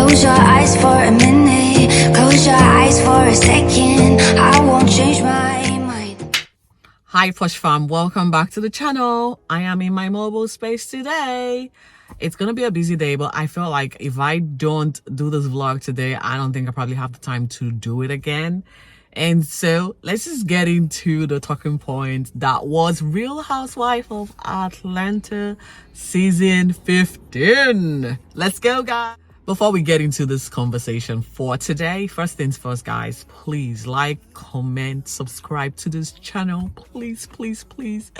Close your eyes for a minute, close your eyes for a second. I won't change my mind. Hi Posh fam, welcome back to the channel. I am in my mobile space today. It's gonna be a busy day, but I feel like if I don't do this vlog today, I don't think I probably have the time to do it again. And so let's just get into the talking point that was Real Housewife of Atlanta season 15. Let's go, guys. Before we get into this conversation for today, first things first, guys, please like, comment, subscribe to this channel. Please, please, please.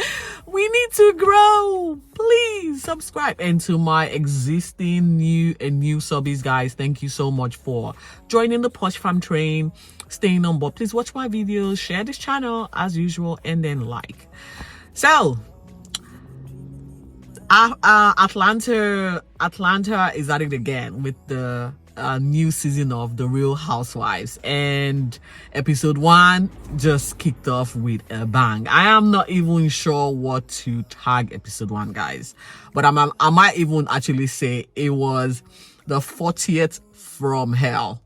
We need to grow. Please subscribe. And to my existing new subbies, guys, thank you so much for joining the Posh Fam train, staying on board. Please watch my videos, share this channel as usual, and then like. So Atlanta is at it again with the new season of The Real Housewives, and episode 1 just kicked off with a bang. I am not even sure what to tag episode 1, guys, but I might even actually say it was the 40th from hell.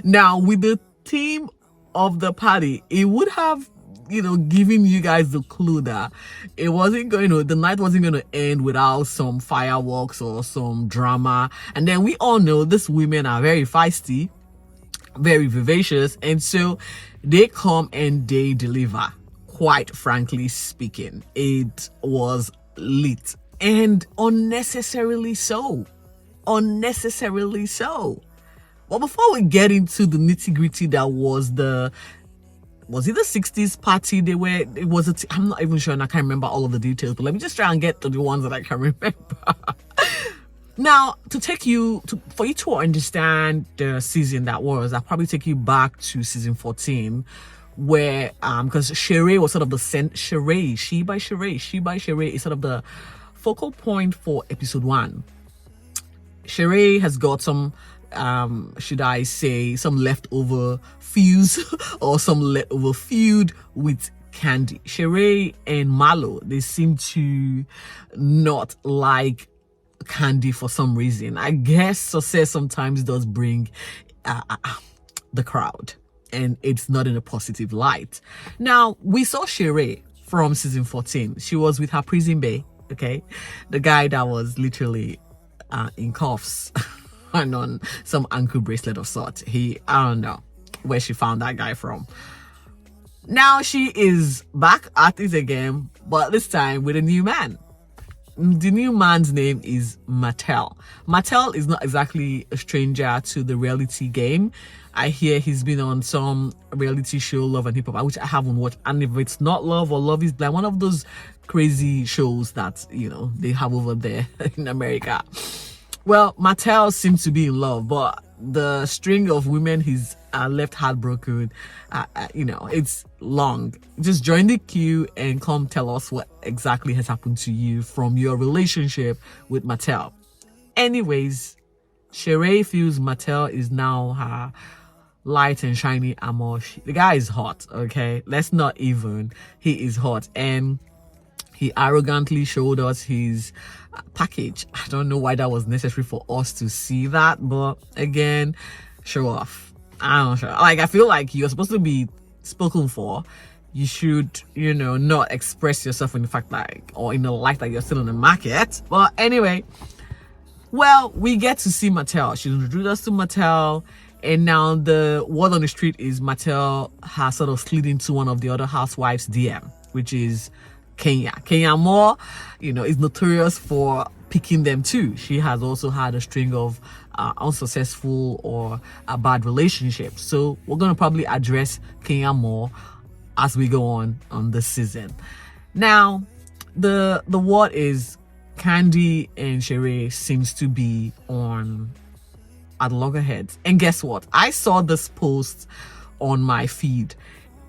Now, with the theme of the party, it would have, giving you guys the clue that the night wasn't going to end without some fireworks or some drama. And then we all know these women are very feisty, very vivacious, and so they come and they deliver. Quite frankly speaking, it was lit, and unnecessarily so. But before we get into the nitty-gritty that was it the 60s party I'm not even sure, and I can't remember all of the details, but let me just try and get to the ones that I can remember. Now, for you to understand the season that was, I'll probably take you back to season 14, where because Sheree was sort of She by Sheree is sort of the focal point for episode 1. Sheree has got some should I say some leftover fuse or some leftover feud with Kandi. Sheree and Malo, they seem to not like Kandi for some reason. I guess success sometimes does bring the crowd, and it's not in a positive light. Now, we saw Sheree from season 14. She was with her prison bae, okay? The guy that was literally in cuffs and on some ankle bracelet of sort. I don't know where she found that guy from. Now she is back at it again, but this time with a new man. The new man's name is Martel. Martel is not exactly a stranger to the reality game. I hear he's been on some reality show, Love and Hip Hop, which I haven't watched. And if it's not Love or Love is Blind, one of those crazy shows that, they have over there in America. Well, Martel seems to be in love, but the string of women he's left heartbroken, it's long. Just join the queue and come tell us what exactly has happened to you from your relationship with Martel. Anyways, Sheree feels Martel is now her light and shiny armor. The guy is hot, okay? Let's not even. He is hot, and he arrogantly showed us his package. I don't know why that was necessary for us to see that, but again, show off. I don't know. I feel like you're supposed to be spoken for. You should, not express yourself in the fact or in the light that you're still in the market. But anyway, well, we get to see Martel. She introduced us to Martel, and now the word on the street is Martel has sort of slid into one of the other housewives' DM, which is Kenya Moore, is notorious for picking them too. She has also had a string of unsuccessful or bad relationships. So we're going to probably address Kenya Moore as we go on this season. Now, the word is Kandi and Sheree seems to be at loggerheads. And guess what? I saw this post on my feed,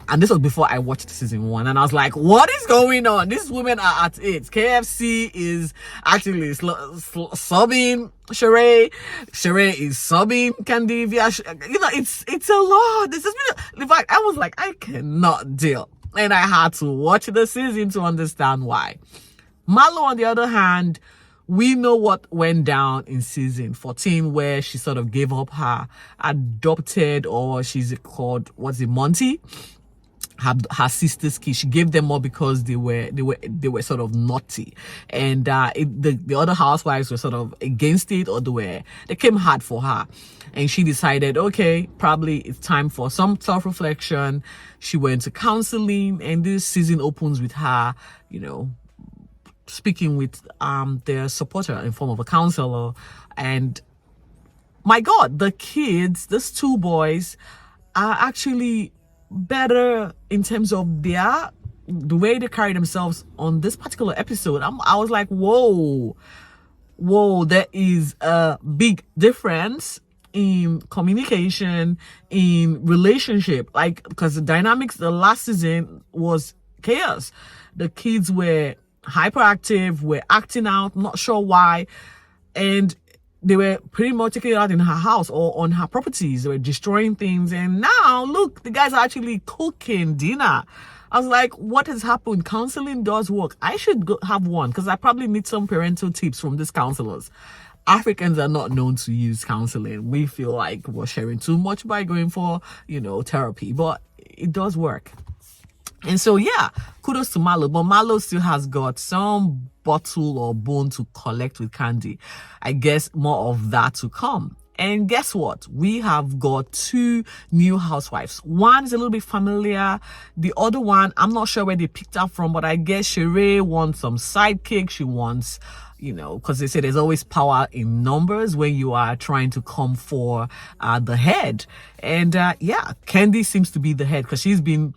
and this was before I watched season 1, and I was like, what is going on? These women are at it. KFC is actually subbing Sheree. Sheree is subbing Kandi. It's a lot. This has been, in fact, I was like, I cannot deal. And I had to watch the season to understand why. Malo, on the other hand, we know what went down in season 14, where she sort of gave up her adopted, or she's called, what's it, Monty, her sister's kids. She gave them up because they were sort of naughty, and the other housewives were sort of against it, or they came hard for her, and she decided, okay, probably it's time for some self-reflection. She went to counseling, and this season opens with her, speaking with their supporter in form of a counselor. And my God, the kids, these two boys, are actually better in terms of the way they carry themselves on this particular episode. I was like, whoa, there is a big difference in communication, in relationship, because the dynamics the last season was chaos. The kids were hyperactive, were acting out, not sure why, and they were pretty much taking it out in her house or on her properties. They were destroying things, and now look, the guys are actually cooking dinner. I was like, what has happened? Counseling does work. I should go have one, because I probably need some parental tips from these counselors. Africans are not known to use counseling. We feel like we're sharing too much by going for, therapy, but it does work. And so, yeah, kudos to Marlo. But Marlo still has got some bottle or bone to collect with Kandi. I guess more of that to come. And guess what? We have got two new housewives. One is a little bit familiar. The other one, I'm not sure where they picked up from, but I guess Sheree wants some sidekick. She wants, because they say there's always power in numbers when you are trying to come for the head. And Kandi seems to be the head, because she's been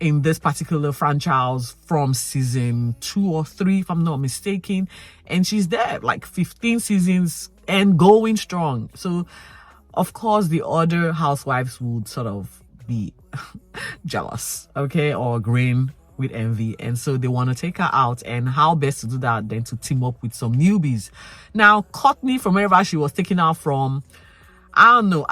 in this particular franchise from season 2 or 3, if I'm not mistaken, and she's there like 15 seasons and going strong. So of course the other housewives would sort of be jealous, okay, or grin with envy, and so they want to take her out. And how best to do that than to team up with some newbies. Now Courtney, from wherever she was taken out from, I don't know,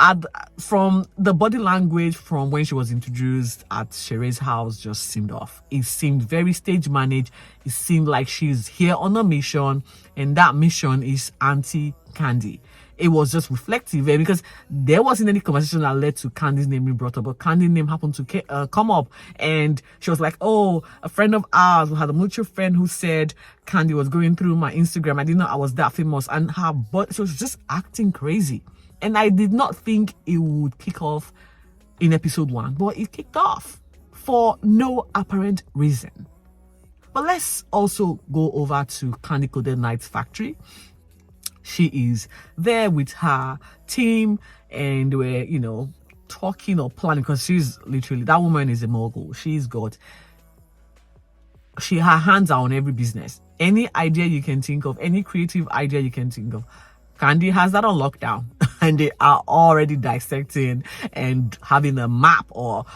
from the body language from when she was introduced at Sheree's house, just seemed off. It seemed very stage managed. It seemed like she's here on a mission, and that mission is anti-Kandi. It was just reflective, because there wasn't any conversation that led to Kandi's name being brought up, but Kandi's name happened to come up, and she was like, oh, a friend of ours who had a mutual friend who said Kandi was going through my Instagram. I didn't know I was that famous, and she was just acting crazy. And I did not think it would kick off in episode 1, but it kicked off for no apparent reason. But let's also go over to Kandi Coded Night's factory. She is there with her team, and we're, talking or planning, because she's literally, that woman is a mogul. Her hands are on every business. Any idea you can think of, any creative idea you can think of, Kandi has that on lockdown, and they are already dissecting and having a map on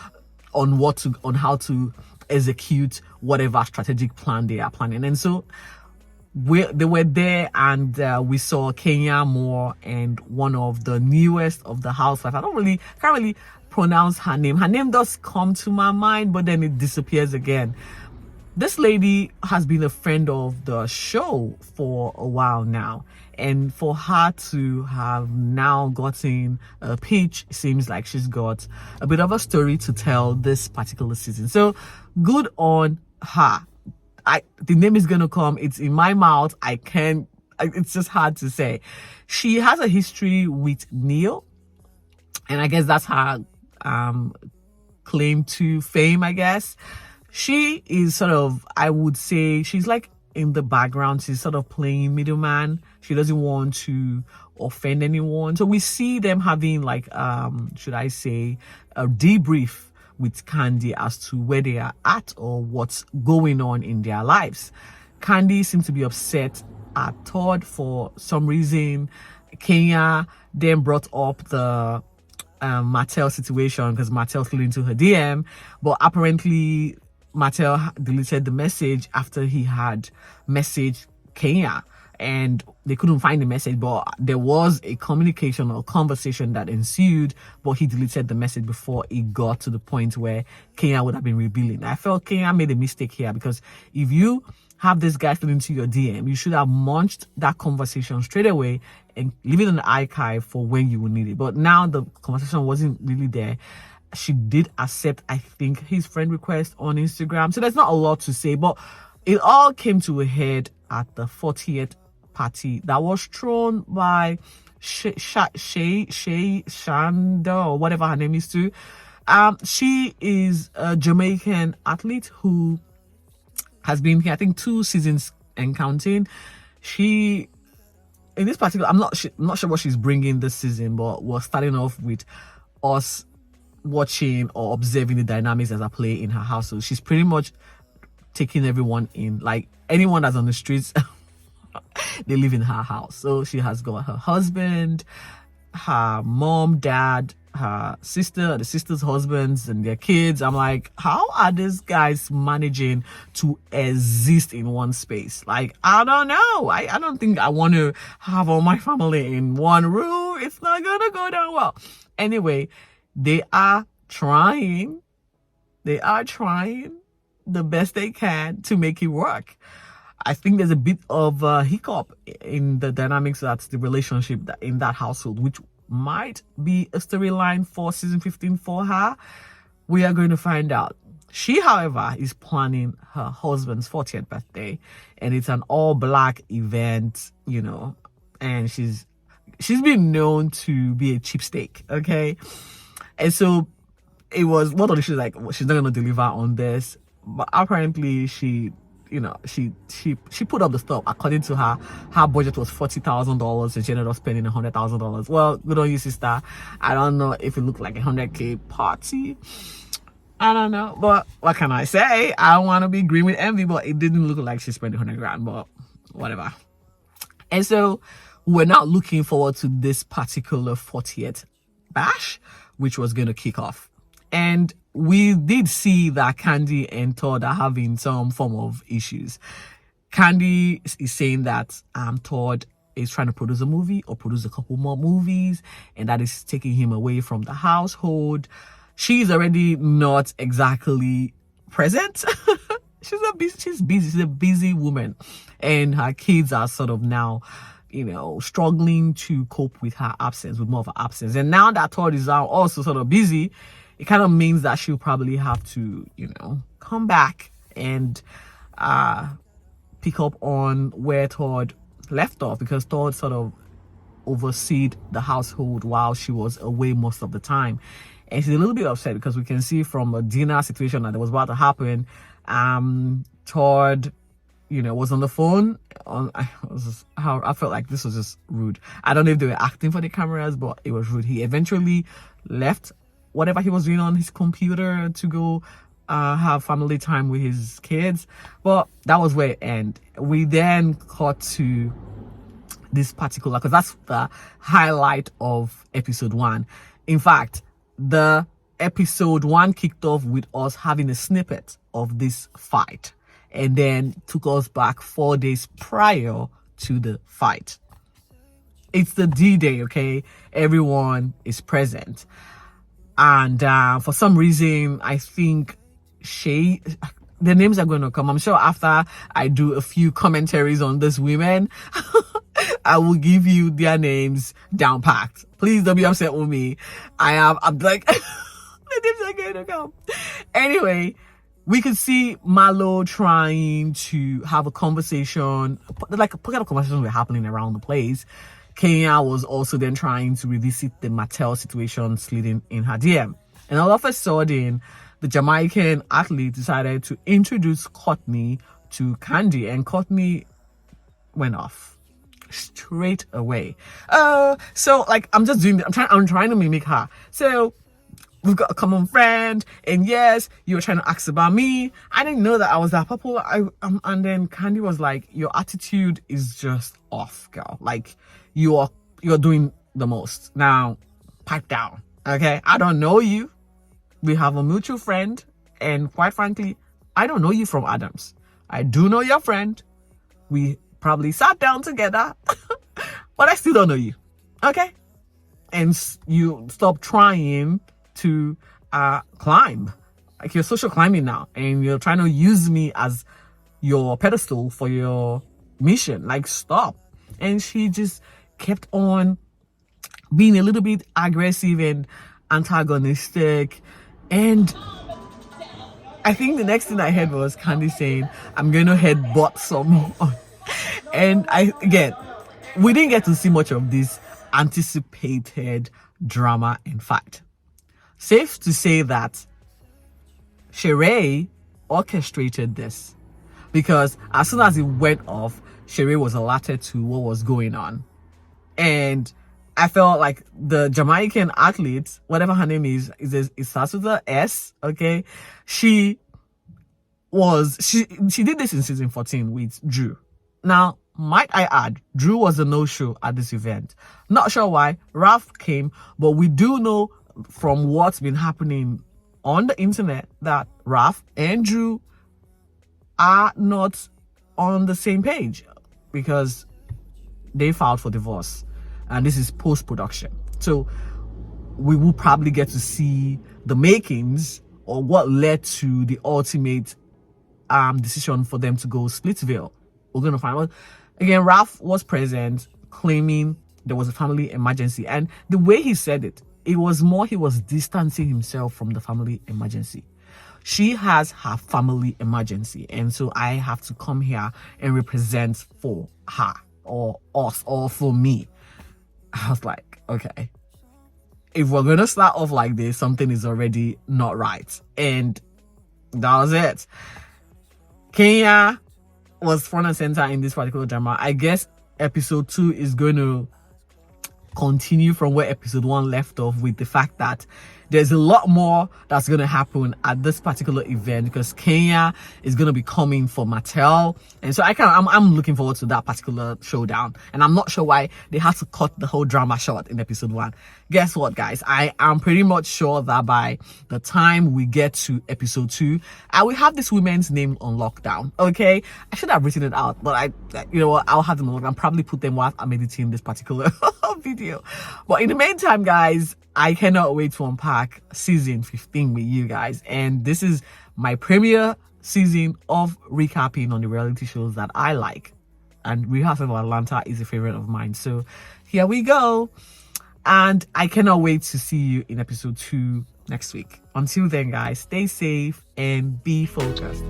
how to execute whatever strategic plan they are planning. And so they were there, and we saw Kenya Moore and one of the newest of the housewives. Can't really pronounce her name. Her name does come to my mind, but then it disappears again. This lady has been a friend of the show for a while now, and for her to have now gotten a pitch, seems like she's got a bit of a story to tell this particular season. So good on her. The name is gonna come. It's in my mouth. It's just hard to say. She has a history with Neil, and I guess that's her claim to fame, I guess. She is sort of, I would say, she's like in the background. She's sort of playing middleman. She doesn't want to offend anyone. So we see them having like, should I say, a debrief with Kandi as to where they are at or what's going on in their lives. Kandi seems to be upset at Todd for some reason. Kenya then brought up the Martel situation, because Martel slid into her DM, but apparently Martel deleted the message after he had messaged Kenya, and they couldn't find the message, but there was a communication or conversation that ensued, but he deleted the message before it got to the point where Kenya would have been revealing. I felt Kenya made a mistake here, because if you have this guy slid into your DM, you should have munched that conversation straight away and leave it in the archive for when you will need it. But now the conversation wasn't really there. She did accept, I think, his friend request on Instagram. So there's not a lot to say, but it all came to a head at the 40th party that was thrown by Shanda, or whatever her name is too. She is a Jamaican athlete who has been here, I think, 2 seasons and counting. She, in this particular, I'm not sure what she's bringing this season, but we're starting off with us watching or observing the dynamics as a play in her household. She's pretty much taking everyone in, like anyone that's on the streets. They live in her house. So she has got her husband, her mom, dad, her sister, the sister's husbands, and their kids. I'm like, how are these guys managing to exist in one space? Like, I don't know. I don't think I want to have all my family in one room. It's not gonna go down well. Anyway, they are trying the best they can to make it work. I think there's a bit of a hiccup in the dynamics that's the relationship in that household, which might be a storyline for season 15 for her. We are going to find out. She, however, is planning her husband's 40th birthday, and it's an all-black event, you know, and she's been known to be a cheapskate, okay? And so it was one of the she's like, well, she's not going to deliver on this, but apparently she put up the stuff. According to her budget was $40,000 and she ended up spending $100,000. Well, good on you, sister. I don't know if it looked like a 100K party. I don't know, but what can I say? I don't want to be green with envy, but it didn't look like she spent 100 grand, but whatever. And so we're not looking forward to this particular 40th bash, which was going to kick off. And we did see that Kandi and Todd are having some form of issues. Kandi is saying that Todd is trying to produce a movie or produce a couple more movies, and that is taking him away from the household. She's already not exactly present. She's busy. She's a busy woman, and her kids are sort of now, you know, struggling to cope with her absence, with more of her absence. And now that Todd is now also sort of busy, it kind of means that she'll probably have to, you know, come back and pick up on where Todd left off, because Todd sort of overseed the household while she was away most of the time. And she's a little bit upset because we can see from a dinner situation that was about to happen, Todd, you know, was on the phone. I felt like this was just rude. I don't know if they were acting for the cameras, but it was rude. He eventually left whatever he was doing on his computer to go have family time with his kids. But that was where it ended. We then cut to this particular, because that's the highlight of episode 1. In fact, the episode 1 kicked off with us having a snippet of this fight, and then took us back 4 days prior to the fight. It's the D-Day, okay? Everyone is present. And for some reason, I think the names are going to come. I'm sure after I do a few commentaries on these women, I will give you their names down packed. Please don't be upset with me. I'm like, the names are going to come. Anyway, we could see Malo trying to have a conversation, like what kind of conversations were happening around the place. Kenya was also then trying to revisit the Martel situation sliding in her DM. And all of a sudden, the Jamaican athlete decided to introduce Courtney to Kandi, and Courtney went off straight away. So like I'm trying to mimic her. So we've got a common friend, and yes, you were trying to ask about me. I didn't know that I was that popular. And then Kandi was like, your attitude is just off, girl. Like you're doing the most. Now, pipe down, okay? I don't know you. We have a mutual friend, and quite frankly, I don't know you from Adams. I do know your friend. We probably sat down together, but I still don't know you, okay? And you stop trying to climb. Like you're social climbing now, and you're trying to use me as your pedestal for your mission. Like, stop. And she just kept on being a little bit aggressive and antagonistic. And I think the next thing I heard was Kandi saying, I'm going to headbutt someone. And we didn't get to see much of this anticipated drama and fight. Safe to say that Sheree orchestrated this, because as soon as it went off, Sheree was alerted to what was going on. And I felt like the Jamaican athlete, whatever her name is, it starts with a S, okay? She did this in season 14 with Drew. Now, might I add, Drew was a no-show at this event. Not sure why. Ralph came, but we do know from what's been happening on the internet that Ralph and Drew are not on the same page because they filed for divorce, and this is post-production. So we will probably get to see the makings or what led to the ultimate decision for them to go Splitsville. We're gonna find out. Again, Ralph was present, claiming there was a family emergency, and the way he said it, it was more he was distancing himself from the family emergency. She has her family emergency, and so I have to come here and represent for her or us or for me. I was like, okay, if we're gonna start off like this, something is already not right. And that was it. Kenya was front and center in this particular drama. I guess episode 2 is going to continue from where episode 1 left off, with the fact that there's a lot more that's going to happen at this particular event, because Kenya is going to be coming for Martel, and so I'm looking forward to that particular showdown. And I'm not sure why they had to cut the whole drama short in episode 1. Guess what, guys? I am pretty much sure that by the time we get to episode 2, I will have this women's name on lockdown. Okay, I should have written it out, but you know what, I'll have them on lockdown. Probably put them while I'm editing this particular video. But in the meantime, guys, I cannot wait to unpack season 15 with you guys. And this is my premiere season of recapping on the reality shows that I like. And Real Housewives of Atlanta is a favorite of mine. So here we go. And I cannot wait to see you in episode 2 next week. Until then, guys, stay safe and be focused.